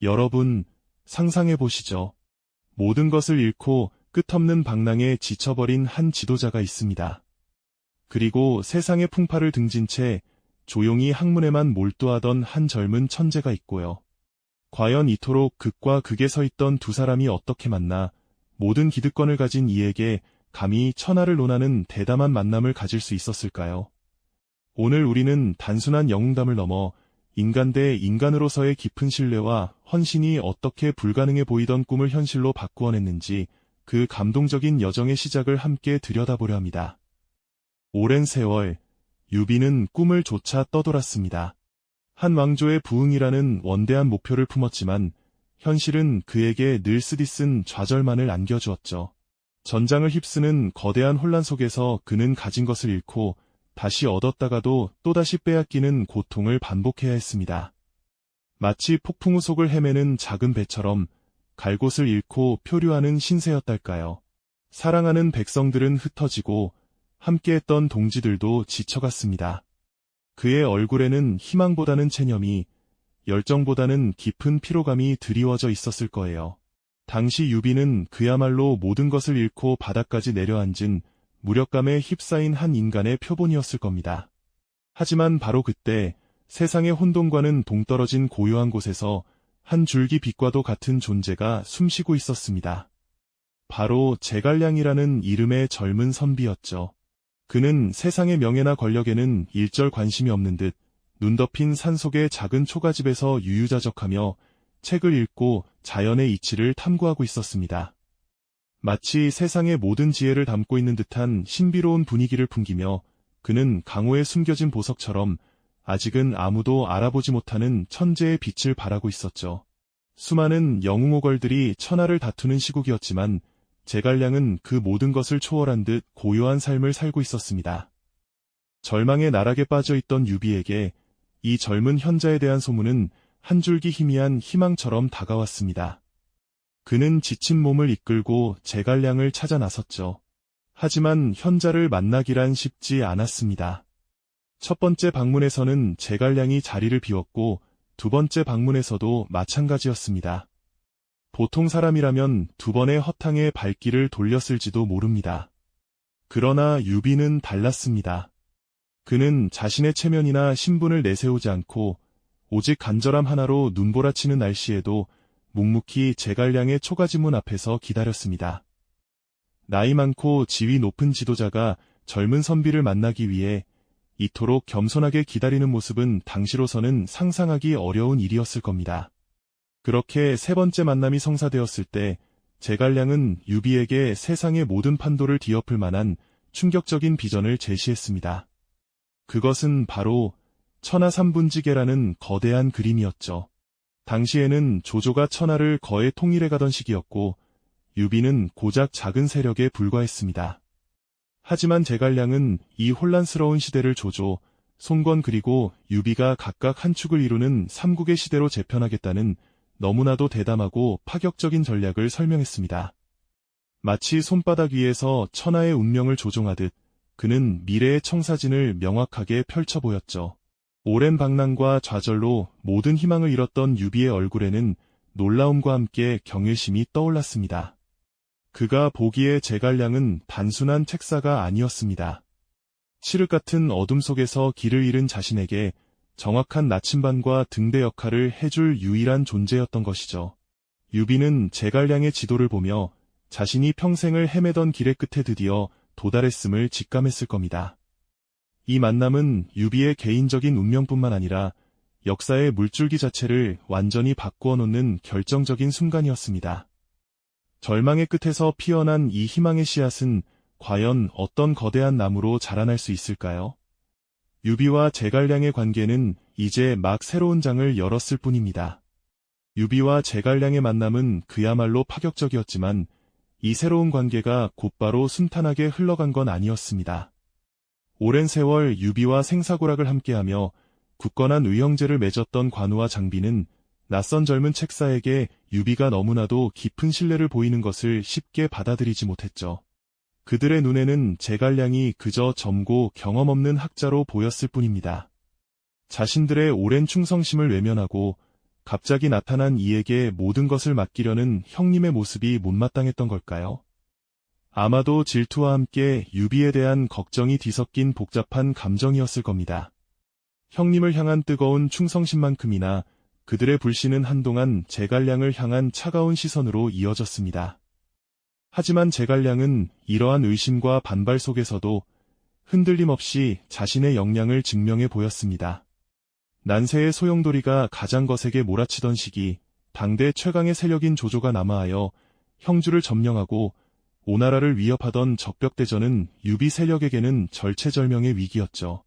여러분, 상상해 보시죠. 모든 것을 잃고 끝없는 방랑에 지쳐버린 한 지도자가 있습니다. 그리고 세상의 풍파를 등진 채 조용히 학문에만 몰두하던 한 젊은 천재가 있고요. 과연 이토록 극과 극에 서 있던 두 사람이 어떻게 만나 모든 기득권을 가진 이에게 감히 천하를 논하는 대담한 만남을 가질 수 있었을까요? 오늘 우리는 단순한 영웅담을 넘어 인간 대 인간으로서의 깊은 신뢰와 헌신이 어떻게 불가능해 보이던 꿈을 현실로 바꾸어냈는지 그 감동적인 여정의 시작을 함께 들여다보려 합니다. 오랜 세월, 유비는 꿈을 쫓아 떠돌았습니다. 한 왕조의 부흥이라는 원대한 목표를 품었지만 현실은 그에게 늘 쓰디쓴 좌절만을 안겨주었죠. 전장을 휩쓰는 거대한 혼란 속에서 그는 가진 것을 잃고 다시 얻었다가도 또다시 빼앗기는 고통을 반복해야 했습니다. 마치 폭풍우 속을 헤매는 작은 배처럼 갈 곳을 잃고 표류하는 신세였달까요. 사랑하는 백성들은 흩어지고 함께했던 동지들도 지쳐갔습니다. 그의 얼굴에는 희망보다는 체념이, 열정보다는 깊은 피로감이 드리워져 있었을 거예요. 당시 유비는 그야말로 모든 것을 잃고 바닥까지 내려앉은 무력감에 휩싸인 한 인간의 표본이었을 겁니다. 하지만 바로 그때 세상의 혼돈과는 동떨어진 고요한 곳에서 한 줄기 빛과도 같은 존재가 숨쉬고 있었습니다. 바로 제갈량이라는 이름의 젊은 선비였죠. 그는 세상의 명예나 권력에는 일절 관심이 없는 듯 눈 덮인 산속의 작은 초가집에서 유유자적하며 책을 읽고 자연의 이치를 탐구하고 있었습니다. 마치 세상의 모든 지혜를 담고 있는 듯한 신비로운 분위기를 풍기며 그는 강호에 숨겨진 보석처럼 아직은 아무도 알아보지 못하는 천재의 빛을 발하고 있었죠. 수많은 영웅오걸들이 천하를 다투는 시국이었지만 제갈량은 그 모든 것을 초월한 듯 고요한 삶을 살고 있었습니다. 절망의 나락에 빠져있던 유비에게 이 젊은 현자에 대한 소문은 한 줄기 희미한 희망처럼 다가왔습니다. 그는 지친 몸을 이끌고 제갈량을 찾아 나섰죠. 하지만 현자를 만나기란 쉽지 않았습니다. 첫 번째 방문에서는 제갈량이 자리를 비웠고 두 번째 방문에서도 마찬가지였습니다. 보통 사람이라면 두 번의 허탕에 발길을 돌렸을지도 모릅니다. 그러나 유비는 달랐습니다. 그는 자신의 체면이나 신분을 내세우지 않고 오직 간절함 하나로 눈보라치는 날씨에도 묵묵히 제갈량의 초가지문 앞에서 기다렸습니다. 나이 많고 지위 높은 지도자가 젊은 선비를 만나기 위해 이토록 겸손하게 기다리는 모습은 당시로서는 상상하기 어려운 일이었을 겁니다. 그렇게 세 번째 만남이 성사되었을 때 제갈량은 유비에게 세상의 모든 판도를 뒤엎을 만한 충격적인 비전을 제시했습니다. 그것은 바로 천하삼분지계라는 거대한 그림이었죠. 당시에는 조조가 천하를 거의 통일해가던 시기였고 유비는 고작 작은 세력에 불과했습니다. 하지만 제갈량은 이 혼란스러운 시대를 조조, 송건 그리고 유비가 각각 한 축을 이루는 삼국의 시대로 재편하겠다는 너무나도 대담하고 파격적인 전략을 설명했습니다. 마치 손바닥 위에서 천하의 운명을 조종하듯 그는 미래의 청사진을 명확하게 펼쳐 보였죠. 오랜 방랑과 좌절로 모든 희망을 잃었던 유비의 얼굴에는 놀라움과 함께 경외심이 떠올랐습니다. 그가 보기에 제갈량은 단순한 책사가 아니었습니다. 칠흑 같은 어둠 속에서 길을 잃은 자신에게 정확한 나침반과 등대 역할을 해줄 유일한 존재였던 것이죠. 유비는 제갈량의 지도를 보며 자신이 평생을 헤매던 길의 끝에 드디어 도달했음을 직감했을 겁니다. 이 만남은 유비의 개인적인 운명뿐만 아니라 역사의 물줄기 자체를 완전히 바꾸어 놓는 결정적인 순간이었습니다. 절망의 끝에서 피어난 이 희망의 씨앗은 과연 어떤 거대한 나무로 자라날 수 있을까요? 유비와 제갈량의 관계는 이제 막 새로운 장을 열었을 뿐입니다. 유비와 제갈량의 만남은 그야말로 파격적이었지만 이 새로운 관계가 곧바로 순탄하게 흘러간 건 아니었습니다. 오랜 세월 유비와 생사고락을 함께하며 굳건한 의형제를 맺었던 관우와 장비는 낯선 젊은 책사에게 유비가 너무나도 깊은 신뢰를 보이는 것을 쉽게 받아들이지 못했죠. 그들의 눈에는 제갈량이 그저 젊고 경험 없는 학자로 보였을 뿐입니다. 자신들의 오랜 충성심을 외면하고 갑자기 나타난 이에게 모든 것을 맡기려는 형님의 모습이 못마땅했던 걸까요? 아마도 질투와 함께 유비에 대한 걱정이 뒤섞인 복잡한 감정이었을 겁니다. 형님을 향한 뜨거운 충성심만큼이나 그들의 불신은 한동안 제갈량을 향한 차가운 시선으로 이어졌습니다. 하지만 제갈량은 이러한 의심과 반발 속에서도 흔들림 없이 자신의 역량을 증명해 보였습니다. 난세의 소용돌이가 가장 거세게 몰아치던 시기, 당대 최강의 세력인 조조가 남하하여 형주를 점령하고 오나라를 위협하던 적벽대전은 유비 세력에게는 절체절명의 위기였죠.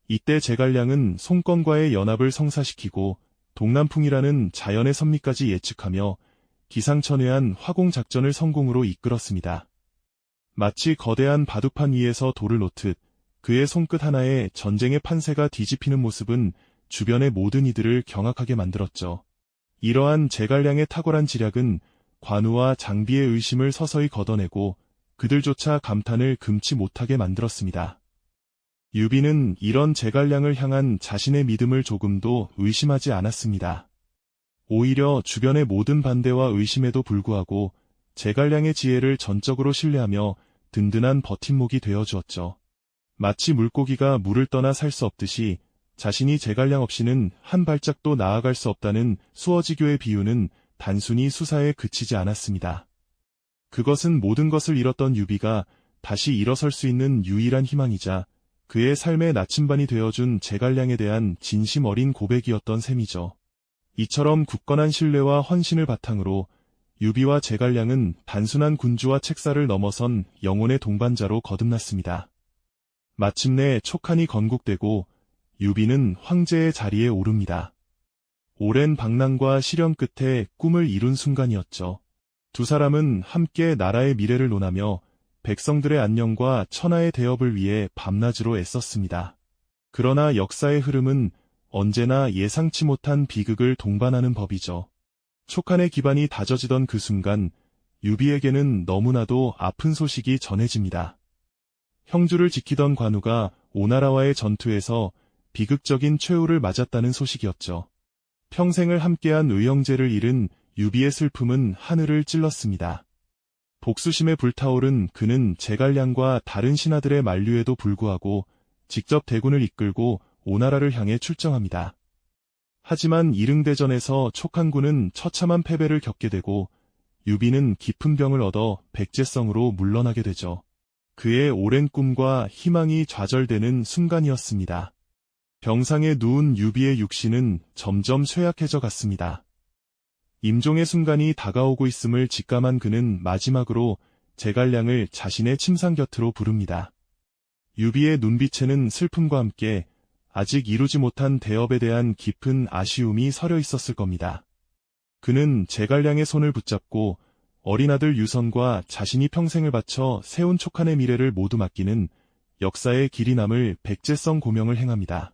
이때 제갈량은 송건과의 연합을 성사시키고 동남풍이라는 자연의 선미까지 예측하며 기상천외한 화공작전을 성공으로 이끌었습니다. 마치 거대한 바둑판 위에서 돌을 놓듯 그의 손끝 하나에 전쟁의 판세가 뒤집히는 모습은 주변의 모든 이들을 경악하게 만들었죠. 이러한 제갈량의 탁월한 지략은 관우와 장비의 의심을 서서히 걷어내고 그들조차 감탄을 금치 못하게 만들었습니다. 유비는 이런 제갈량을 향한 자신의 믿음을 조금도 의심하지 않았습니다. 오히려 주변의 모든 반대와 의심에도 불구하고 제갈량의 지혜를 전적으로 신뢰하며 든든한 버팀목이 되어주었죠. 마치 물고기가 물을 떠나 살 수 없듯이 자신이 제갈량 없이는 한 발짝도 나아갈 수 없다는 수어지교의 비유는 단순히 수사에 그치지 않았습니다. 그것은 모든 것을 잃었던 유비가 다시 일어설 수 있는 유일한 희망이자 그의 삶의 나침반이 되어준 제갈량에 대한 진심 어린 고백이었던 셈이죠. 이처럼 굳건한 신뢰와 헌신을 바탕으로 유비와 제갈량은 단순한 군주와 책사를 넘어선 영혼의 동반자로 거듭났습니다. 마침내 촉한이 건국되고 유비는 황제의 자리에 오릅니다. 오랜 방랑과 시련 끝에 꿈을 이룬 순간이었죠. 두 사람은 함께 나라의 미래를 논하며 백성들의 안녕과 천하의 대업을 위해 밤낮으로 애썼습니다. 그러나 역사의 흐름은 언제나 예상치 못한 비극을 동반하는 법이죠. 촉한의 기반이 다져지던 그 순간 유비에게는 너무나도 아픈 소식이 전해집니다. 형주를 지키던 관우가 오나라와의 전투에서 비극적인 최후를 맞았다는 소식이었죠. 평생을 함께한 의형제를 잃은 유비의 슬픔은 하늘을 찔렀습니다. 복수심에 불타오른 그는 제갈량과 다른 신하들의 만류에도 불구하고 직접 대군을 이끌고 오나라를 향해 출정합니다. 하지만 이릉대전에서 촉한군은 처참한 패배를 겪게 되고 유비는 깊은 병을 얻어 백제성으로 물러나게 되죠. 그의 오랜 꿈과 희망이 좌절되는 순간이었습니다. 병상에 누운 유비의 육신은 점점 쇠약해져 갔습니다. 임종의 순간이 다가오고 있음을 직감한 그는 마지막으로 제갈량을 자신의 침상 곁으로 부릅니다. 유비의 눈빛에는 슬픔과 함께 아직 이루지 못한 대업에 대한 깊은 아쉬움이 서려 있었을 겁니다. 그는 제갈량의 손을 붙잡고 어린 아들 유선과 자신이 평생을 바쳐 세운 촉한의 미래를 모두 맡기는 역사의 길이 남을 백제성 고명을 행합니다.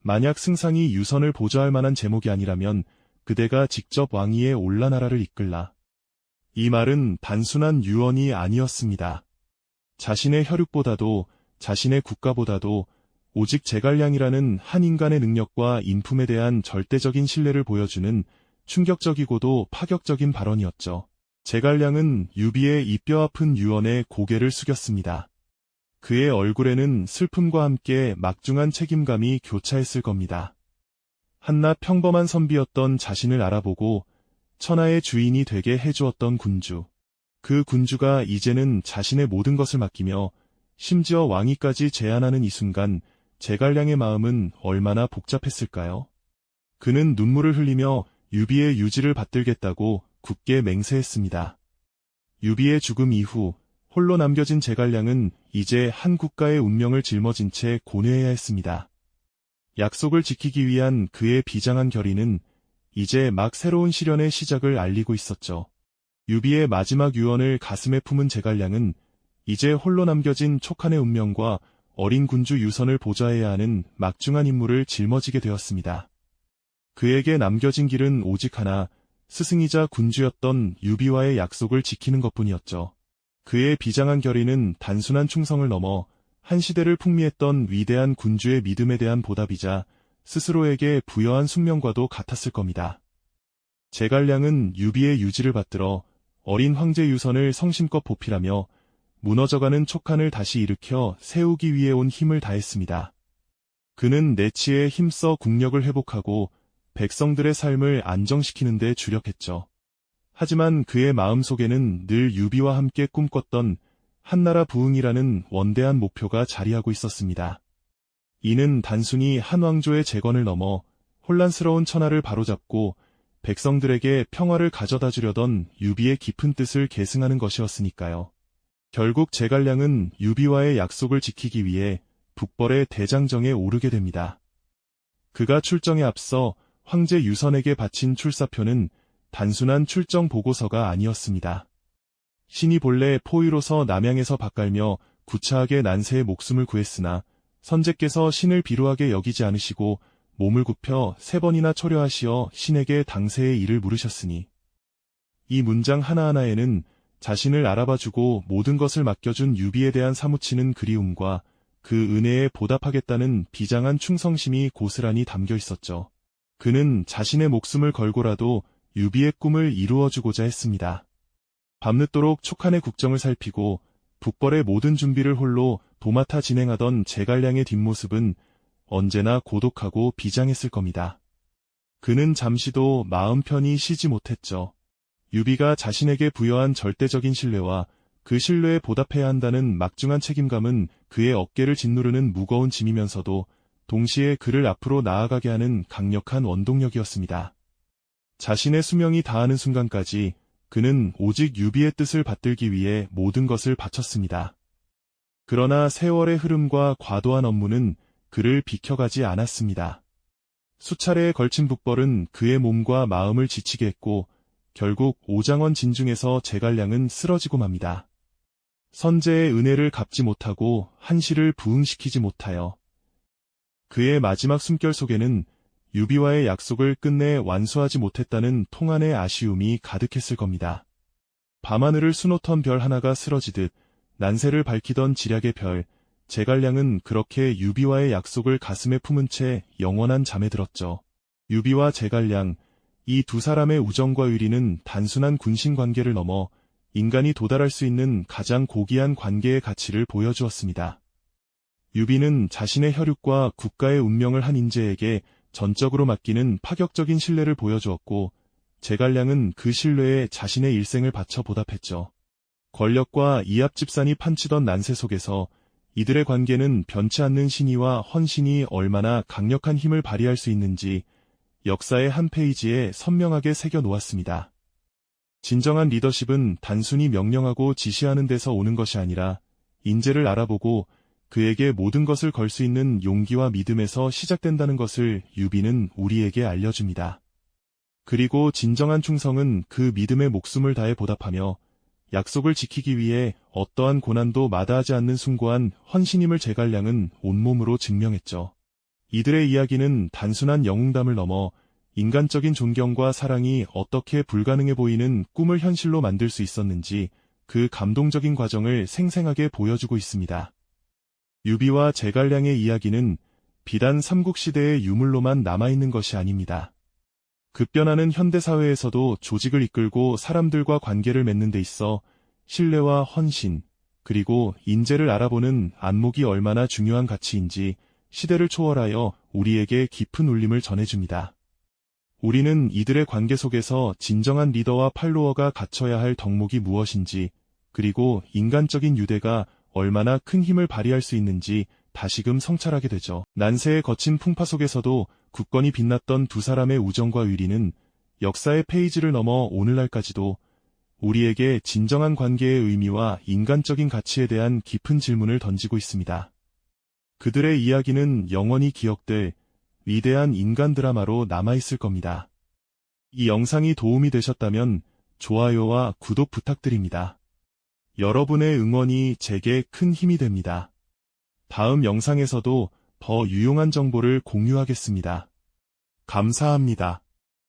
만약 승상이 유선을 보좌할 만한 제목이 아니라면 그대가 직접 왕위에 올라 나라를 이끌라. 이 말은 단순한 유언이 아니었습니다. 자신의 혈육보다도 자신의 국가보다도 오직 제갈량이라는 한 인간의 능력과 인품에 대한 절대적인 신뢰를 보여주는 충격적이고도 파격적인 발언이었죠. 제갈량은 유비의 이 뼈아픈 유언에 고개를 숙였습니다. 그의 얼굴에는 슬픔과 함께 막중한 책임감이 교차했을 겁니다. 한낱 평범한 선비였던 자신을 알아보고 천하의 주인이 되게 해주었던 군주. 그 군주가 이제는 자신의 모든 것을 맡기며 심지어 왕위까지 제안하는 이 순간 제갈량의 마음은 얼마나 복잡했을까요? 그는 눈물을 흘리며 유비의 유지를 받들겠다고 굳게 맹세했습니다. 유비의 죽음 이후 홀로 남겨진 제갈량은 이제 한 국가의 운명을 짊어진 채 고뇌해야 했습니다. 약속을 지키기 위한 그의 비장한 결의는 이제 막 새로운 시련의 시작을 알리고 있었죠. 유비의 마지막 유언을 가슴에 품은 제갈량은 이제 홀로 남겨진 촉한의 운명과 어린 군주 유선을 보좌해야 하는 막중한 임무를 짊어지게 되었습니다. 그에게 남겨진 길은 오직 하나, 스승이자 군주였던 유비와의 약속을 지키는 것뿐이었죠. 그의 비장한 결의는 단순한 충성을 넘어 한 시대를 풍미했던 위대한 군주의 믿음에 대한 보답이자 스스로에게 부여한 숙명과도 같았을 겁니다. 제갈량은 유비의 유지를 받들어 어린 황제 유선을 성심껏 보필하며 무너져가는 촉한을 다시 일으켜 세우기 위해 온 힘을 다했습니다. 그는 내치에 힘써 국력을 회복하고 백성들의 삶을 안정시키는 데 주력했죠. 하지만 그의 마음속에는 늘 유비와 함께 꿈꿨던 한나라 부흥이라는 원대한 목표가 자리하고 있었습니다. 이는 단순히 한 왕조의 재건을 넘어 혼란스러운 천하를 바로잡고 백성들에게 평화를 가져다 주려던 유비의 깊은 뜻을 계승하는 것이었으니까요. 결국 제갈량은 유비와의 약속을 지키기 위해 북벌의 대장정에 오르게 됩니다. 그가 출정에 앞서 황제 유선에게 바친 출사표는 단순한 출정 보고서가 아니었습니다. 신이 본래 포위로서 남양에서 밭갈며 구차하게 난세의 목숨을 구했으나 선제께서 신을 비루하게 여기지 않으시고 몸을 굽혀 3번이나 초려하시어 신에게 당세의 일을 물으셨으니 이 문장 하나하나에는 자신을 알아봐주고 모든 것을 맡겨준 유비에 대한 사무치는 그리움과 그 은혜에 보답하겠다는 비장한 충성심이 고스란히 담겨 있었죠. 그는 자신의 목숨을 걸고라도 유비의 꿈을 이루어주고자 했습니다. 밤늦도록 촉한의 국정을 살피고 북벌의 모든 준비를 홀로 도맡아 진행하던 제갈량의 뒷모습은 언제나 고독하고 비장했을 겁니다. 그는 잠시도 마음 편히 쉬지 못했죠. 유비가 자신에게 부여한 절대적인 신뢰와 그 신뢰에 보답해야 한다는 막중한 책임감은 그의 어깨를 짓누르는 무거운 짐이면서도 동시에 그를 앞으로 나아가게 하는 강력한 원동력이었습니다. 자신의 수명이 다하는 순간까지 그는 오직 유비의 뜻을 받들기 위해 모든 것을 바쳤습니다. 그러나 세월의 흐름과 과도한 업무는 그를 비켜가지 않았습니다. 수차례에 걸친 북벌은 그의 몸과 마음을 지치게 했고 결국 오장원 진중에서 제갈량은 쓰러지고 맙니다. 선제의 은혜를 갚지 못하고 한시를 부응시키지 못하여 그의 마지막 숨결 속에는 유비와의 약속을 끝내 완수하지 못했다는 통한의 아쉬움이 가득했을 겁니다. 밤하늘을 수놓던 별 하나가 쓰러지듯 난세를 밝히던 지략의 별, 제갈량은 그렇게 유비와의 약속을 가슴에 품은 채 영원한 잠에 들었죠. 유비와 제갈량, 이 두 사람의 우정과 의리는 단순한 군신 관계를 넘어 인간이 도달할 수 있는 가장 고귀한 관계의 가치를 보여주었습니다. 유비는 자신의 혈육과 국가의 운명을 한 인재에게 전적으로 맡기는 파격적인 신뢰를 보여주었고, 제갈량은 그 신뢰에 자신의 일생을 바쳐 보답했죠. 권력과 이합집산이 판치던 난세 속에서 이들의 관계는 변치 않는 신의와 헌신이 얼마나 강력한 힘을 발휘할 수 있는지 역사의 한 페이지에 선명하게 새겨 놓았습니다. 진정한 리더십은 단순히 명령하고 지시하는 데서 오는 것이 아니라 인재를 알아보고 그에게 모든 것을 걸 수 있는 용기와 믿음에서 시작된다는 것을 유비는 우리에게 알려줍니다. 그리고 진정한 충성은 그 믿음에 목숨을 다해 보답하며 약속을 지키기 위해 어떠한 고난도 마다하지 않는 숭고한 헌신임을 제갈량은 온몸으로 증명했죠. 이들의 이야기는 단순한 영웅담을 넘어 인간적인 존경과 사랑이 어떻게 불가능해 보이는 꿈을 현실로 만들 수 있었는지 그 감동적인 과정을 생생하게 보여주고 있습니다. 유비와 제갈량의 이야기는 비단 삼국시대의 유물로만 남아있는 것이 아닙니다. 급변하는 현대사회에서도 조직을 이끌고 사람들과 관계를 맺는 데 있어 신뢰와 헌신, 그리고 인재를 알아보는 안목이 얼마나 중요한 가치인지 시대를 초월하여 우리에게 깊은 울림을 전해줍니다. 우리는 이들의 관계 속에서 진정한 리더와 팔로워가 갖춰야 할 덕목이 무엇인지, 그리고 인간적인 유대가 얼마나 큰 힘을 발휘할 수 있는지 다시금 성찰하게 되죠. 난세의 거친 풍파 속에서도 굳건히 빛났던 두 사람의 우정과 의리는 역사의 페이지를 넘어 오늘날까지도 우리에게 진정한 관계의 의미와 인간적인 가치에 대한 깊은 질문을 던지고 있습니다. 그들의 이야기는 영원히 기억될 위대한 인간 드라마로 남아있을 겁니다. 이 영상이 도움이 되셨다면 좋아요와 구독 부탁드립니다. 여러분의 응원이 제게 큰 힘이 됩니다. 다음 영상에서도 더 유용한 정보를 공유하겠습니다. 감사합니다.